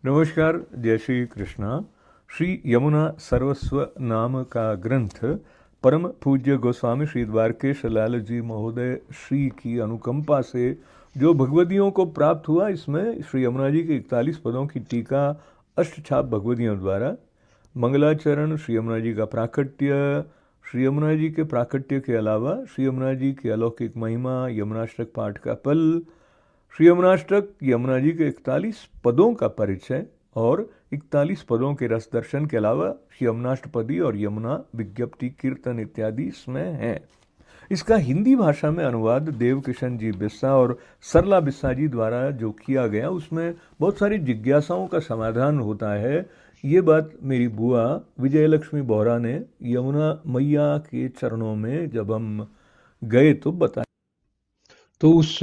नमस्कार, जय श्री कृष्णा। श्री यमुना सर्वस्व नाम का ग्रंथ परम पूज्य गोस्वामी श्री द्वारकेश लाल जी महोदय श्री की अनुकंपा से जो भगवदियों को प्राप्त हुआ, इसमें श्री यमुना जी के 41 पदों की टीका अष्टछाप भगवदियों द्वारा, मंगलाचरण, श्री यमुना जी का प्राकट्य, श्री यमुना जी के प्राकट्य के अलावा श्री यमुना जी की अलौकिक महिमा, यमुनाष्टक पाठ का फल, श्री यमुनाष्टक, यमुना जी के 41 पदों का परिचय और 41 पदों के रस दर्शन के अलावा यमुनाष्टपदी और यमुना विज्ञप्ति कीर्तन इत्यादि इसमें हैं। इसका हिंदी भाषा में अनुवाद देवकिशन जी बिस्सा और सरला बिस्सा जी द्वारा जो किया गया, उसमें बहुत सारी जिज्ञासाओं का समाधान होता है। ये बात मेरी बुआ विजयलक्ष्मी बोहरा ने यमुना मैया के चरणों में जब हम गए तो बताया। तो उस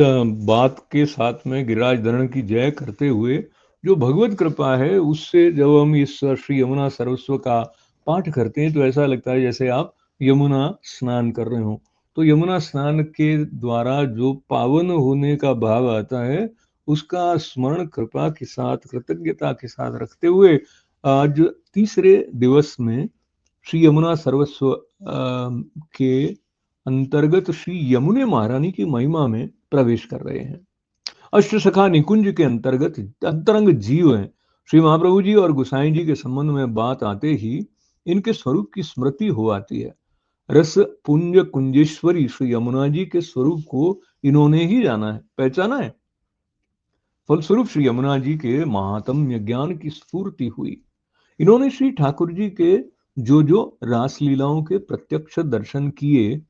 बात के साथ में गिरिराज धरण की जय करते हुए जो भगवत कृपा है, उससे जब हम इस श्री यमुना सर्वस्व का पाठ करते हैं तो ऐसा लगता है जैसे आप यमुना स्नान कर रहे हो। तो यमुना स्नान के द्वारा जो पावन होने का भाव आता है, उसका स्मरण कृपा के साथ, कृतज्ञता के साथ रखते हुए आज तीसरे दिवस में श्री यमुना सर्वस्व के अंतर्गत श्री यमुने महारानी की महिमा में प्रवेश कर रहे हैं। अष्टसखा निकुंज के अंतर्गत अंतरंग जीव हैं। श्री महाप्रभु जी और गुसाई जी के संबंध में बात आते ही इनके स्वरूप की स्मृति हो आती है। रस पुंज कुंजेश्वरी श्री यमुना जी के स्वरूप को इन्होंने ही जाना है, पहचाना है। फलस्वरूप श्री यमुना जी के महात्म्य ज्ञान की स्फूर्ति हुई। इन्होंने श्री ठाकुर जी के जो रास लीलाओं के प्रत्यक्ष दर्शन किए,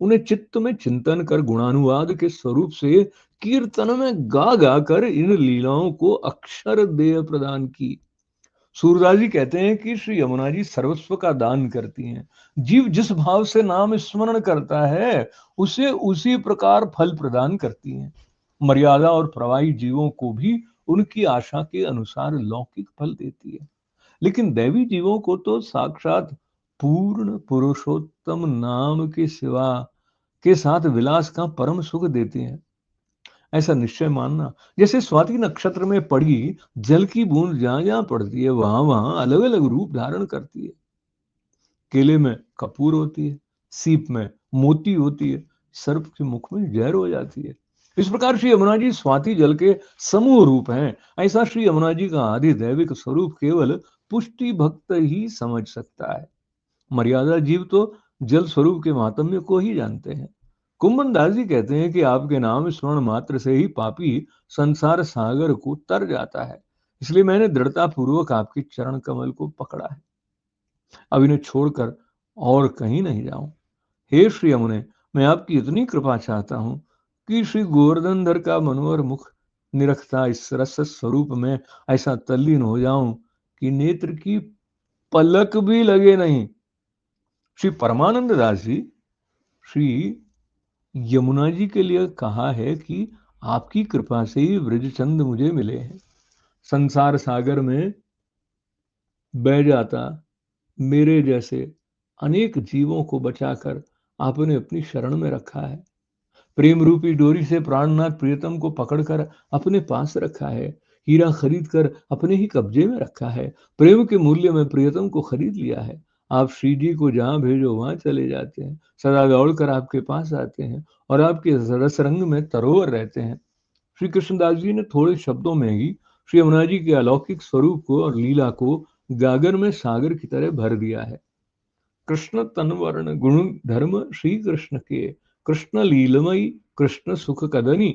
उन्हें चित्त में चिंतन कर गुणानुवाद के स्वरूप से कीर्तन में गा गा कर इन लीलाओं को अक्षर देह प्रदान की। सूरदास जी कहते हैं कि श्री यमुना जी सर्वस्व का दान करती हैं। जीव जिस भाव से नाम स्मरण करता है, उसे उसी प्रकार फल प्रदान करती हैं। मर्यादा और प्रवाही जीवों को भी उनकी आशा के अनुसार लौकिक फल देती है, लेकिन दैवी जीवों को तो साक्षात पूर्ण पुरुषोत्तम नाम के सिवा के साथ विलास का परम सुख देते हैं। ऐसा निश्चय मानना, जैसे स्वाति नक्षत्र में पड़ी जल की बूंद जहां जहां पड़ती है, वहां वहां अलग अलग रूप धारण करती है। केले में कपूर होती है, सीप में मोती होती है, सर्प के मुख में जहर हो जाती है। इस प्रकार श्री यमुना जी स्वाति जल के समूह रूप हैं। ऐसा श्री यमुना जी का आदि दैविक स्वरूप केवल पुष्टि भक्त ही समझ सकता है। मर्यादा जीव तो जल स्वरूप के महात्म्य को ही जानते हैं। कुंभन दास जी कहते हैं कि आपके नाम स्मरण मात्र से ही पापी संसार सागर को तर जाता है, इसलिए मैंने दृढ़ता पूर्वक आपके चरण कमल को पकड़ा है। अब इन्हें छोड़कर और कहीं नहीं जाऊं। हे श्री यमुने, मैं आपकी इतनी कृपा चाहता हूं कि श्री गोवर्धन धर का मनोहर मुख निरखता इस रस स्वरूप में ऐसा तल्लीन हो जाऊं कि नेत्र की पलक भी लगे नहीं। श्री परमानंद दास जी श्री यमुना जी के लिए कहा है कि आपकी कृपा से ही ब्रजचंद मुझे मिले हैं। संसार सागर में बह जाता मेरे जैसे अनेक जीवों को बचाकर आपने अपनी शरण में रखा है। प्रेम रूपी डोरी से प्राणनाथ प्रियतम को पकड़कर अपने पास रखा है। हीरा खरीद कर अपने ही कब्जे में रखा है। प्रेम के मूल्य में प्रियतम को खरीद लिया है। आप श्री जी को जहां भेजो वहां चले जाते हैं, सदा दौड़कर आपके पास आते हैं और आपके रस रंग में तरोवर रहते हैं। श्री कृष्णदास जी ने थोड़े शब्दों में ही श्री यमुना जी के अलौकिक स्वरूप को और लीला को गागर में सागर की तरह भर दिया है। कृष्ण तनवर्ण गुण धर्म श्री कृष्ण के, कृष्ण लीलमयी कृष्ण सुख कदनी।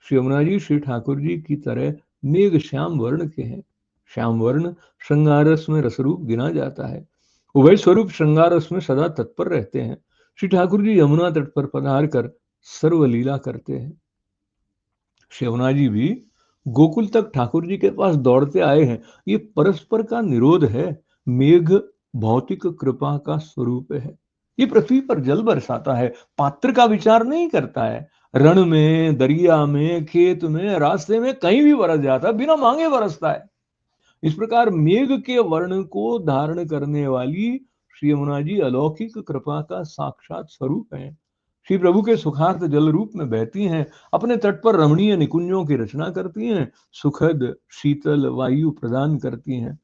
श्री यमुना जी श्री ठाकुर जी की तरह मेघ श्याम वर्ण के हैं। श्याम वर्ण श्रृंगार रस में रसरूप गिना जाता है। उभय स्वरूप श्रृंगार रस में सदा तत्पर रहते हैं। श्री ठाकुर जी यमुना तट पर पधार कर सर्व लीला करते हैं। श्री यमुना जी भी गोकुल तक ठाकुर जी के पास दौड़ते आए हैं। ये परस्पर का निरोध है। मेघ भौतिक कृपा का स्वरूप है। ये पृथ्वी पर जल बरसाता है, पात्र का विचार नहीं करता है। रण में, दरिया में, खेत में, रास्ते में कहीं भी बरस जाता है, बिना मांगे बरसता है। इस प्रकार मेघ के वर्ण को धारण करने वाली श्री यमुना जी अलौकिक कृपा का साक्षात स्वरूप है। श्री प्रभु के सुखार्थ जल रूप में बहती हैं, अपने तट पर रमणीय निकुंजों की रचना करती हैं, सुखद शीतल वायु प्रदान करती हैं,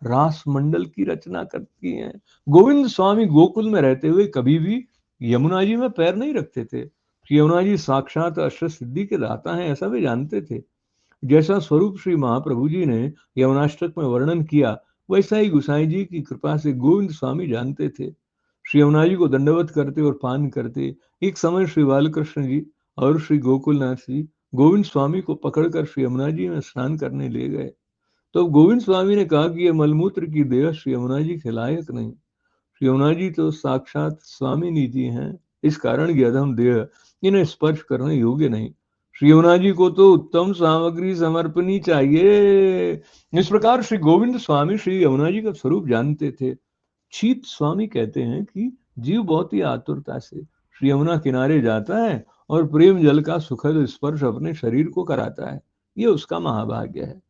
रास मंडल की रचना करती हैं। गोविंद स्वामी गोकुल में रहते हुए कभी भी यमुना जी में पैर नहीं रखते थे। श्री यमुना जी साक्षात अष्ट सिद्धि के दाता हैं, ऐसा भी जानते थे। जैसा स्वरूप श्री महाप्रभु जी ने यमुनाष्टक में वर्णन किया, वैसा ही गुसाई जी की कृपा से गोविंद स्वामी जानते थे। श्री यमुना जी को दंडवत करते और पान करते। एक समय श्री बालकृष्ण जी और श्री गोकुलनाथ जी गोविंद स्वामी को पकड़कर श्री यमुना जी में स्नान करने ले गए। तो गोविंद स्वामी ने कहा कि ये मलमूत्र की देह श्री यमुना जी के लायक नहीं। श्री यमुना जी तो साक्षात स्वामिनी जी हैं, इस कारण की अधम देह इन्हें स्पर्श करने योग्य नहीं। श्री यमुना जी को तो उत्तम सामग्री समर्पणी चाहिए। इस प्रकार श्री गोविंद स्वामी श्री यमुना जी का स्वरूप जानते थे। चीत स्वामी कहते हैं कि जीव बहुत ही आतुरता से श्री यमुना किनारे जाता है और प्रेम जल का सुखद स्पर्श अपने शरीर को कराता है। ये उसका महाभाग्य है।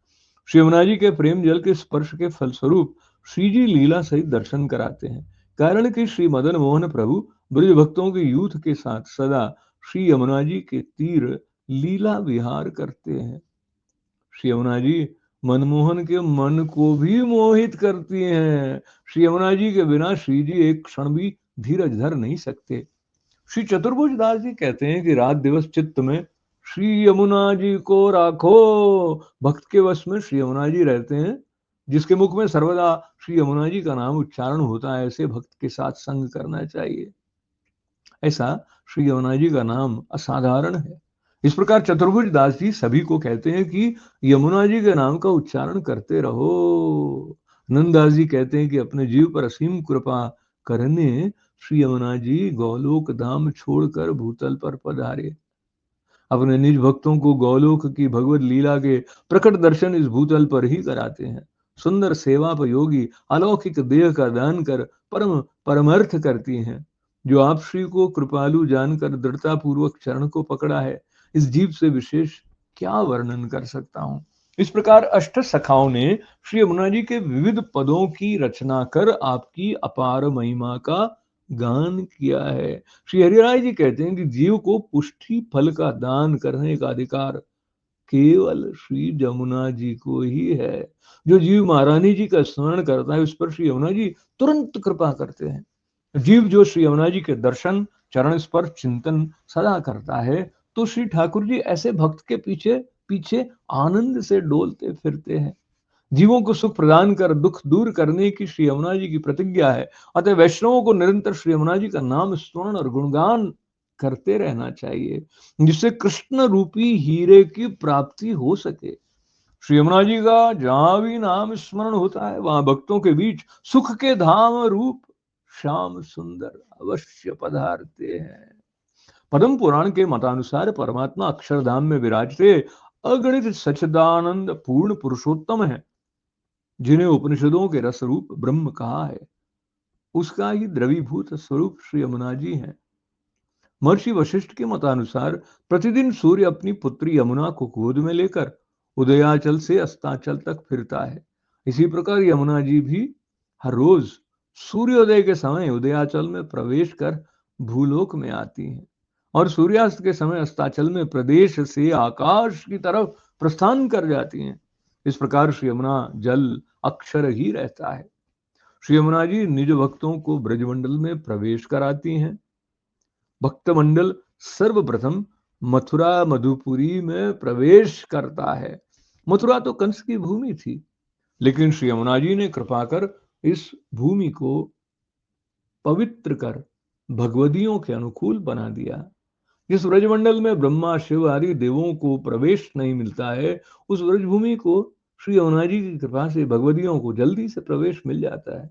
श्री यमुना जी के प्रेम जल के स्पर्श के फलस्वरूप श्री जी लीला सहित दर्शन कराते हैं। कारण कि श्री मदन मोहन प्रभु ब्रज भक्तों के यूथ के साथ सदा श्री यमुना जी के तीर लीला विहार करते हैं। श्री यमुना जी मनमोहन के मन को भी मोहित करती हैं। श्री यमुना जी के बिना श्री जी एक क्षण भी धीरज धर नहीं सकते। श्री चतुर्भुज दास जी कहते हैं कि रात दिवस चित्त में श्री यमुना जी को राखो। भक्त के वश में श्री यमुना जी रहते हैं। जिसके मुख में सर्वदा श्री यमुना जी का नाम उच्चारण होता है, ऐसे भक्त के साथ संग करना चाहिए। ऐसा श्री यमुना जी का नाम असाधारण है। इस प्रकार चतुर्भुज दास जी सभी को कहते हैं कि यमुना जी के नाम का उच्चारण करते रहो। नंददास जी कहते हैं कि अपने जीव पर असीम कृपा करने श्री यमुना जी गौलोक धाम छोड़कर भूतल पर पधारे। अपने निज भक्तों को गौलोक की भगवत लीला के प्रकट दर्शन इस भूतल पर ही कराते हैं। सुंदर सेवापयोगी अलौकिक देह का दान कर परमर्थ करती हैं। जो आप श्री को कृपालु जानकर दृढ़ता पूर्वक चरण को पकड़ा है, इस जीव से विशेष क्या वर्णन कर सकता हूं। इस प्रकार अष्ट सखाओं ने श्री यमुना जी के विविध पदों की रचना कर आपकी अपार महिमा का गान किया है। श्री हरिराय जी कहते हैं कि जीव को पुष्टि फल का दान करने का अधिकार केवल श्री यमुना जी को ही है। जो जीव महारानी जी का स्मरण करता है, उस पर श्री यमुना जी तुरंत कृपा करते हैं। जीव जो श्री यमुना जी के दर्शन चरण स्पर्श चिंतन सदा करता है, तो श्री ठाकुर जी ऐसे भक्त के पीछे पीछे आनंद से डोलते फिरते हैं। जीवों को सुख प्रदान कर दुख दूर करने की श्री यमुना जी की प्रतिज्ञा है। अतः वैष्णवों को निरंतर श्री यमुना जी का नाम स्मरण और गुणगान करते रहना चाहिए, जिससे कृष्ण रूपी हीरे की प्राप्ति हो सके। श्री यमुना जी का जहां भी नाम स्मरण होता है, वहां भक्तों के बीच सुख के धाम रूप श्याम सुंदर अवश्य पधारते हैं। पद्म पुराण के मतानुसार परमात्मा अक्षरधाम में विराजते अगणित सच्चिदानंद पूर्ण पुरुषोत्तम है, जिन्हें उपनिषदों के रस रूप ब्रह्म कहा है। उसका ही द्रवीभूत स्वरूप श्री यमुना जी है। महर्षि वशिष्ठ के मतानुसार प्रतिदिन सूर्य अपनी पुत्री यमुना को गोद में लेकर उदयाचल से अस्ताचल तक फिरता है। इसी प्रकार यमुना जी भी हर रोज सूर्योदय के समय उदयाचल में प्रवेश कर भूलोक में आती हैं और सूर्यास्त के समय अस्ताचल में प्रदेश से आकाश की तरफ प्रस्थान कर जाती हैं। इस प्रकार श्री यमुना जल अक्षर ही रहता है। श्री यमुना जी निज भक्तों को ब्रजमंडल में प्रवेश कराती हैं। भक्त मंडल सर्वप्रथम मथुरा मधुपुरी में प्रवेश करता है। मथुरा तो कंस की भूमि थी, लेकिन श्री यमुना जी ने कृपा कर इस भूमि को पवित्र कर भगवदियों के अनुकूल बना दिया। जिस ब्रजमंडल में ब्रह्मा शिव आदि देवों को प्रवेश नहीं मिलता है, उस ब्रजभूमि को श्री यमुना जी की कृपा से भगवदियों को जल्दी से प्रवेश मिल जाता है।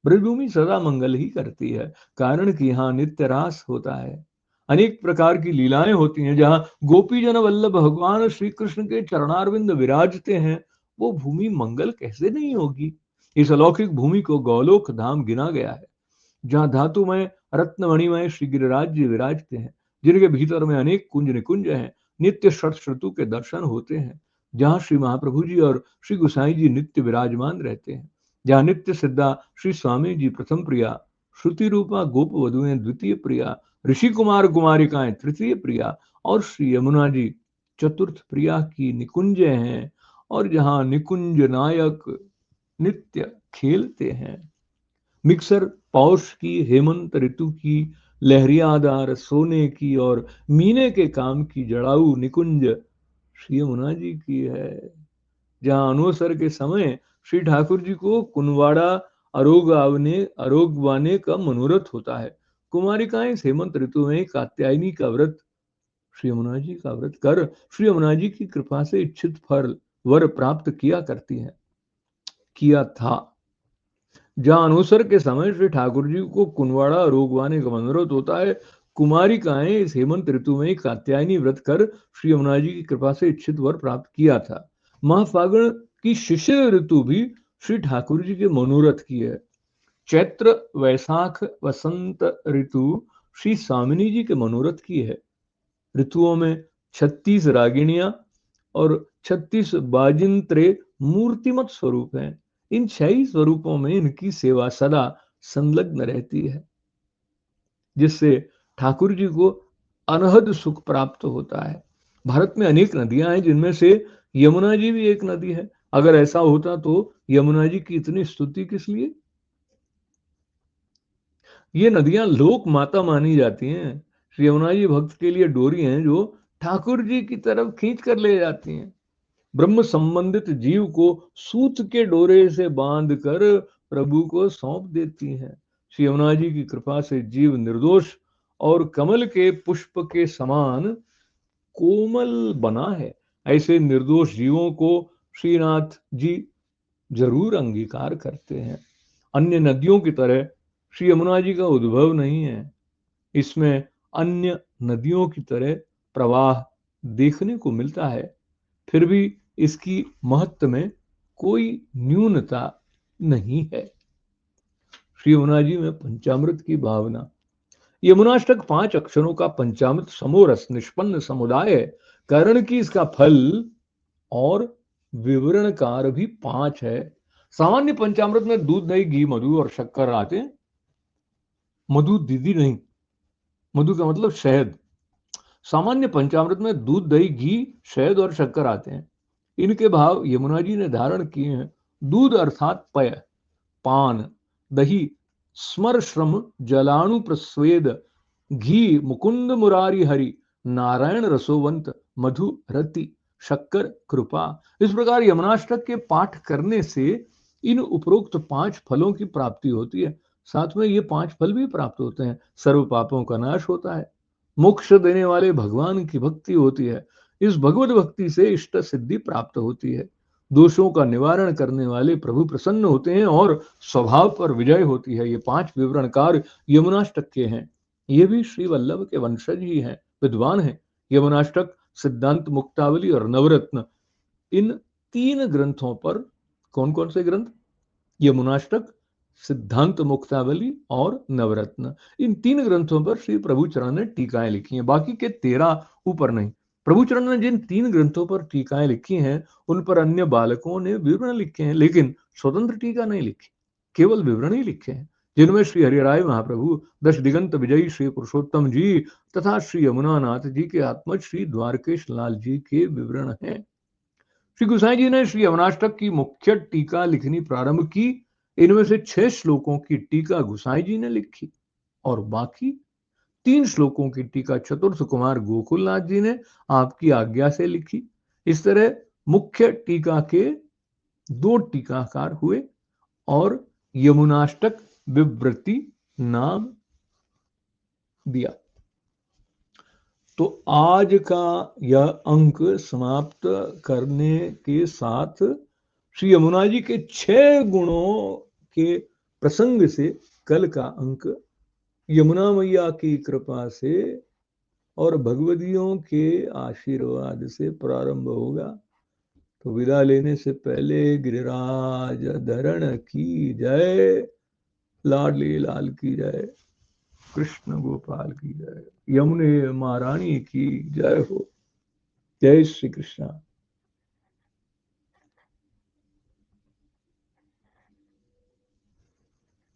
ब्रजभूमि सदा मंगल ही करती है, कारण कि यहाँ नित्य रास होता है। अनेक प्रकार की लीलाएं होती हैं। जहाँ गोपी जन वल्लभ भगवान श्री कृष्ण के चरणारविंद विराजते हैं, वो भूमि मंगल कैसे नहीं होगी। इस अलौकिक भूमि को गौलोक धाम गिना गया है, जहाँ धातुमय रत्नमणिमय श्री गिरिराज जी विराजते हैं, जिनके भीतर में अनेक कुंज निकुंज हैं। नित्य षट ऋतु के दर्शन होते हैं, जहाँ श्री महाप्रभु जी और श्री गुसाई जी नित्य विराजमान रहते हैं। जहाँ नित्य सिद्धा श्री स्वामी जी प्रथम प्रिया, श्रुति रूपा गोप वधुएं द्वितीय प्रिया, ऋषि कुमार कुमारिकाएं तृतीय प्रिया और श्री यमुना जी चतुर्थ प्रिया की निकुंज हैं, और जहां निकुंज नायक नित्य खेलते हैं। मिक्सर पौष की, हेमंत ऋतु की, लहरियादार सोने की और मीने के काम की जड़ाऊ निकुंज श्री यमुना जी की है। जहां अनुसर के समय श्री ठाकुर जी को कुनवाड़ा अरोगवाने का मनोरथ होता है। कुमारिकाएं हेमंत ऋतु में कात्यायनी का व्रत, श्री यमुना जी का व्रत कर श्री यमुना जी की कृपा से इच्छित फल वर प्राप्त किया करती हैं, किया था। जहां अनुसर के समय श्री ठाकुर जी को कुनवाड़ा रोगवाने का मनोरथ होता है, कुमारिकाएं इस हेमंत ऋतु में कात्यायनी व्रत कर श्री यमुना जी की कृपा से इच्छित वर प्राप्त किया था। महाफागुन की शिशिर ऋतु भी श्री ठाकुर जी के मनोरथ की है। चैत्र वैशाख वसंत ऋतु श्री स्वामिनी जी के मनोरथ की है। ऋतुओं में 36 रागिणियां और 36 बाजिंत्रे मूर्तिमत स्वरूप हैं। इन 6 स्वरूपों में इनकी सेवा सदा संलग्न रहती है, जिससे ठाकुर जी को अनहद सुख प्राप्त होता है। भारत में अनेक नदियां हैं, जिनमें से यमुना जी भी एक नदी है। अगर ऐसा होता तो यमुना जी की इतनी स्तुति किस लिए? ये नदियां लोक माता मानी जाती हैं। श्री यमुना जी भक्त के लिए डोरी हैं जो ठाकुर जी की तरफ खींच कर ले जाती हैं। ब्रह्म संबंधित जीव को सूत के डोरे से बांधकर प्रभु को सौंप देती हैं। श्री यमुना जी की कृपा से जीव निर्दोष और कमल के पुष्प के समान कोमल बना है। ऐसे निर्दोष जीवों को श्रीनाथ जी जरूर अंगीकार करते हैं। अन्य नदियों की तरह श्री यमुना जी का उद्भव नहीं है। इसमें अन्य नदियों की तरह प्रवाह देखने को मिलता है, फिर भी इसकी महत्व में कोई न्यूनता नहीं है। श्री यमुना जी में पंचामृत की भावना। यमुनाष्टक 5 अक्षरों का पंचामृत समोरस निष्पन्न समुदाय है, कारण कि इसका फल और विवरणकार भी 5 है। सामान्य पंचामृत में दूध, दही, घी, मधु और शक्कर आते हैं। मधु दीदी नहीं, मधु का मतलब शहद। सामान्य पंचामृत में दूध, दही, घी, शहद और शक्कर आते हैं। इनके भाव यमुना जी ने धारण किए हैं। दूध अर्थात पय, पान, दही स्मर श्रम जलाणु प्रस्वेद, घी मुकुंद मुरारी हरि, नारायण रसोवंत, मधु रति, शक्कर कृपा। इस प्रकार यमुनाष्टक के पाठ करने से इन उपरोक्त 5 फलों की प्राप्ति होती है। साथ में ये 5 फल भी प्राप्त होते हैं। सर्व पापों का नाश होता है, मोक्ष देने वाले भगवान की भक्ति होती है, इस भगवत भक्ति से इष्ट सिद्धि प्राप्त होती है, दोषों का निवारण करने वाले प्रभु प्रसन्न होते हैं और स्वभाव पर विजय होती है। ये 5 विवरणकार यमुनाष्टक के हैं। ये भी श्री वल्लभ के वंशज ही हैं, विद्वान हैं। यमुनाष्टक, सिद्धांत मुक्तावली और नवरत्न, इन 3 ग्रंथों पर, कौन कौन से ग्रंथ? यमुनाष्टक, सिद्धांत मुक्तावली और नवरत्न, इन 3 ग्रंथों पर श्री प्रभुचरण ने टीकाएं लिखी हैं। बाकी के 13 ऊपर नहीं। प्रभुचरण ने जिन 3 ग्रंथों पर टीकाएं लिखी हैं, उन पर अन्य बालकों ने विवरण लिखे हैं, लेकिन स्वतंत्र टीका नहीं लिखी, केवल विवरण ही लिखे हैं, जिनमें श्री हरिराय महाप्रभु, दश दिगंत विजयी श्री पुरुषोत्तम जी तथा श्री यमुनानाथ जी के आत्मज श्री द्वारकेश लाल जी के विवरण हैं। श्री गोसाई जी ने श्री यमुनाष्टक की मुख्य टीका लिखनी प्रारंभ की। इनमें से 6 श्लोकों की टीका गोसाई जी ने लिखी और बाकी 3 श्लोकों की टीका चतुर्थ कुमार गोकुलनाथ जी ने आपकी आज्ञा से लिखी। इस तरह मुख्य टीका के 2 टीकाकार हुए और यमुनाष्टक विवृति नाम दिया। तो आज का यह अंक समाप्त करने के साथ श्री यमुना जी के 6 गुणों के प्रसंग से कल का अंक यमुना मैया की कृपा से और भगवदियों के आशीर्वाद से प्रारंभ होगा। तो विदा लेने से पहले गिरिराज धरण की जय, लाडली लाल की जय, कृष्ण गोपाल की जय, यमुने महारानी की जय हो। जय श्री कृष्ण।